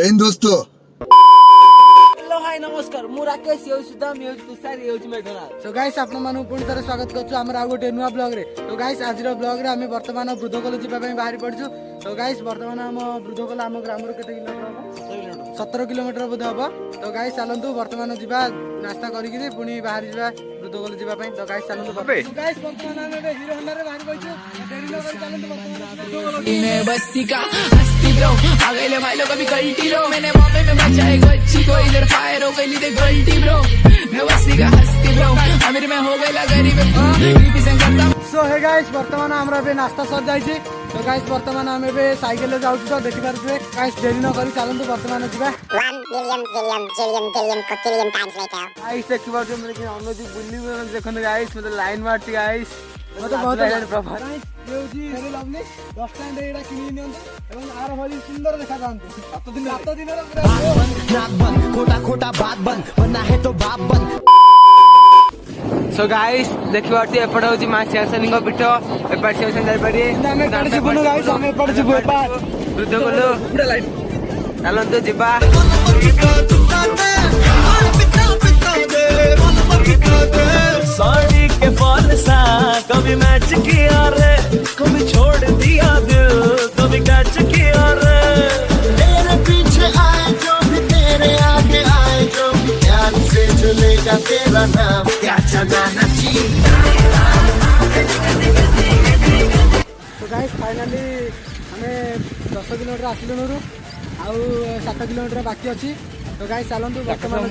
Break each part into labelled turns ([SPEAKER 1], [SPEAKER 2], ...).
[SPEAKER 1] जय हिंद दोस्तों।
[SPEAKER 2] Hello hi नमस्कार मु राकेश यो सुधा म्यूज तुषार यो मैडोनाल्ड। सो गाइस आपण मानु पुणी थरे स्वागत करछु हमर आ गोटे नुवा ब्लॉग रे। तो गाइस आज रो ब्लॉग रे हमें वर्तमान वृद्धकोल जिबा पई बाहर पड़छु। तो गाइस वर्तमान हम वृद्धकोल हम ग्राम रो केते किलोमीटर हो 17 किलोमीटर बोध हबो। तो गाइस चलंतु वर्तमान जिबा नास्ता करी कि पुणी बाहर जिबा वृद्धकोल जिबा पई। तो गाइस चलंतु गाइस वर्तमान हम हीरो होंडा रे बाहर पड़छु। देरी न कर चलंतु वर्तमान मैं बस्ती का हस्ती ब्रो आ गए भाई लोग अभी गलती रो मैंने बॉम्बे में बचाए गच्ची को इधर फायर हो गई दे गलती ब्रो मैं बस्ती का हस्ती ब्रो अमीर में हो गई गरीब रिप्रेजेंट करता। सो हे गाइस वर्तमान हमरा बे नाश्ता सर जाई छी। तो गाइस वर्तमान हम बे साइकिल ले जाउ तो देखि पारबे गाइस देरी न करी चलंतु वर्तमान जिबा
[SPEAKER 3] 1 billion quadrillion times later।
[SPEAKER 2] Guys देखि पारबे मैं कि अनुजी बुल्ली देखन गाइस मतलब लाइन मारती गाइस मतलब बहुत प्रभाव देउजी फेरे लवली 10 स्टैंड एडा किनि नियन एवं आर भली सुंदर देखा जानते 7 दिन रे रात बंद खोटा खोटा बात बंद वरना है तो बाप बंद। सो गाइस देखि पारती एपड होजी मा सियासनिंग पीठ एपड सियासन जाय पारी हमें पड़ जिबनु गाइस हमें पड़ जिबु एपड वृद्ध कोलो पूरा लाइन चलन तो जिबा
[SPEAKER 4] साड़ी के फॉल सा कभी मैच किया रे कभी छोड़ दिया दिल कभी कैच किया रे
[SPEAKER 5] तेरे पीछे आए जो भी तेरे आगे आए जो भी ध्यान से चलेगा तेरा नाम क्या चलाना चाहिए।
[SPEAKER 2] तो गाइस फाइनली हमें 10 किलोमीटर आसिलु नरु आउ 7 किलोमीटर बाकी अछि। तो गाइस चलंतु वर्तमान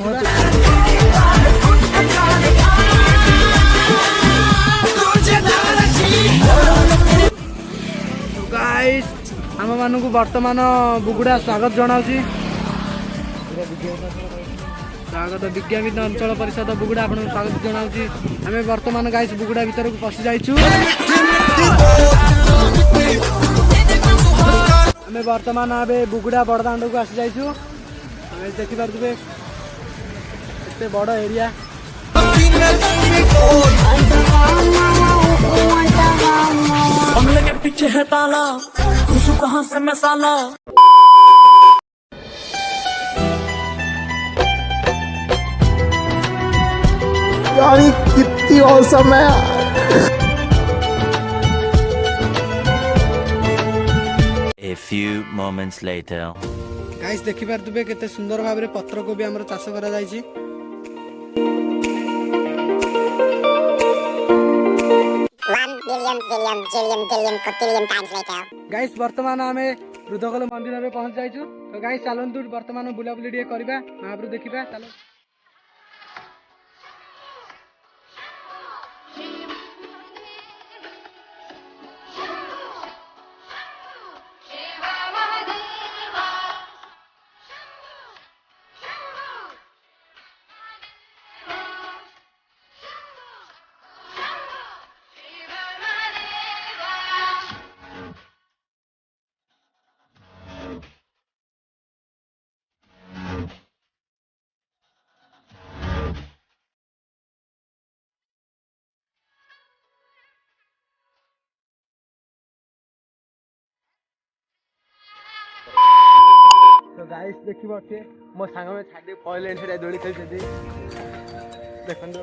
[SPEAKER 2] गाइस हम मानू वर्तमान बुगुड़ा स्वागत जनाऊँ स्वागत विज्ञापित अंचल परिषद बुगुड़ा आपन स्वागत जनाऊँ। आम वर्तमान गाइस बुगुड़ा भीतर को पशि जाइछु आम वर्तमान आबे बुगुड़ा बड़दाण्ड को आसी जाइछु आम देखि पारबे एते बड़ एरिया
[SPEAKER 4] बंगले के पीछे है ताला खुशू कहाँ से मसाला
[SPEAKER 5] यानी कितनी औसम है।
[SPEAKER 6] A few moments later.
[SPEAKER 2] Guys देखि पारतुबे केते सुंदर भाबरे पत्र को भी हमर चाष करा जाय छी।
[SPEAKER 3] 1 billion quadrillion times later।
[SPEAKER 2] Guys वर्तमान हमें वृद्धकोल मंदिर में पहुंच जाइछु। तो गाइस चलंतु वर्तमान बुलाबुली टिके करबा महाप्रभु देखिबा चलो। तो गाइस देखि बटे मो संग में छाडी पॉइलेंट से दोली खेल छथि देखन दो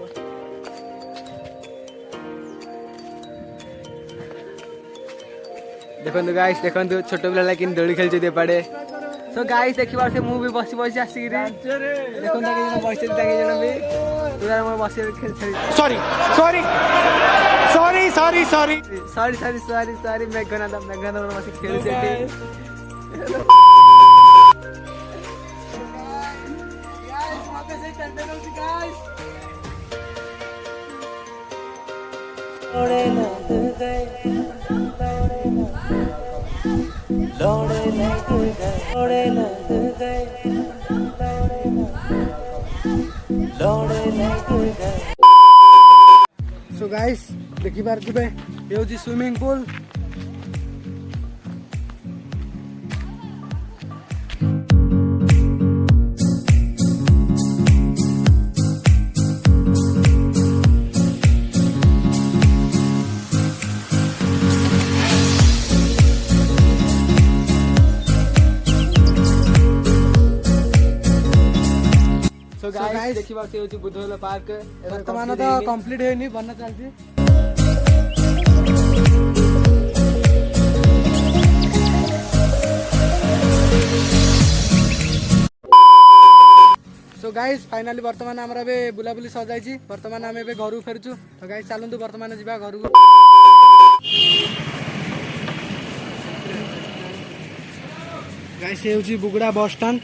[SPEAKER 2] देखन दो गाइस देखन दो छोटो पिला लेकिन दोली खेल छथि पड़े। सो गाइस देखि बार से मु भी बसी बसी आसी रे देखन ता के जन बसी ता के जन भी पूरा मो बसी खेल छथि sorry sorry sorry sorry sorry sorry sorry sorry sorry मेघना बसी खेल छथि
[SPEAKER 4] लौड़े लग गए लौड़े लग गए लौड़े लग गए लौड़े लग गए।
[SPEAKER 2] सो गाइस देखि पारथिबे ये होची स्विमिंग पूल। गाइस देखिबा से होची बुद्धोल पार्क वर्तमान तो कंप्लीट हेनी बना चलची। सो गाइस फाइनली वर्तमान हमरा बे बुलाबुली सजाइछि। वर्तमान हम एबे घर फेरछु। तो गाइस चलंतु वर्तमान जिबा घर को। गाइस ये होची बुगड़ा बस स्टैंड।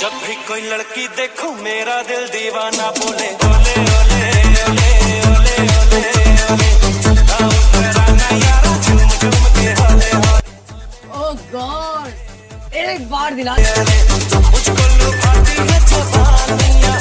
[SPEAKER 4] जब भी कोई लड़की देखो मेरा दिल दीवाना बोले ओले ओले ओले ओले ओले ओले यारा झूम झूम के होले
[SPEAKER 2] ओह गॉड एक बार दिला
[SPEAKER 4] मुझको लुभाती है जवानियां।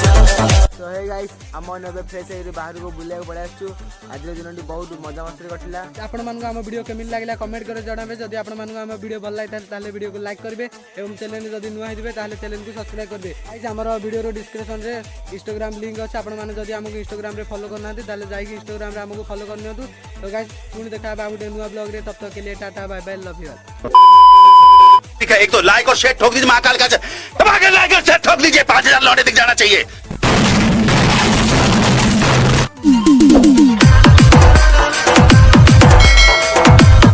[SPEAKER 2] तो हे गाइस हम नबे फ्रेश हे बाहर को बुले को पड़े आछू। आज दिन बहुत मजा मस्ती कटिला। आपण मानको हम वीडियो केमिन लागला कमेंट करे जणाबे। जदी आपण मानको हम वीडियो भल लागै ताले वीडियो को लाइक करबे एवं चैनल जदी नुआ हिबे ताले चैनल को सब्सक्राइब करबे। गाइस हमर वीडियो रो डिस्क्रिप्शन रे इंस्टाग्राम लिंक अछि। आपण माने जदी हमको इंस्टाग्राम रे फॉलो करनांती ताले जाई कि इंस्टाग्राम रे हमको फॉलो करनियतु। तो गाइस पुणी देखा बा गुटे नुआ ब्लॉग रे। तब तक के लिए tata bye bye love you.
[SPEAKER 1] ठीक है, एक तो लाइक और शेयर ठोक दीजिए महाकाल का। लाइक और शेयर ठोक दीजिए, 5000 लौटे दिख जाना चाहिए।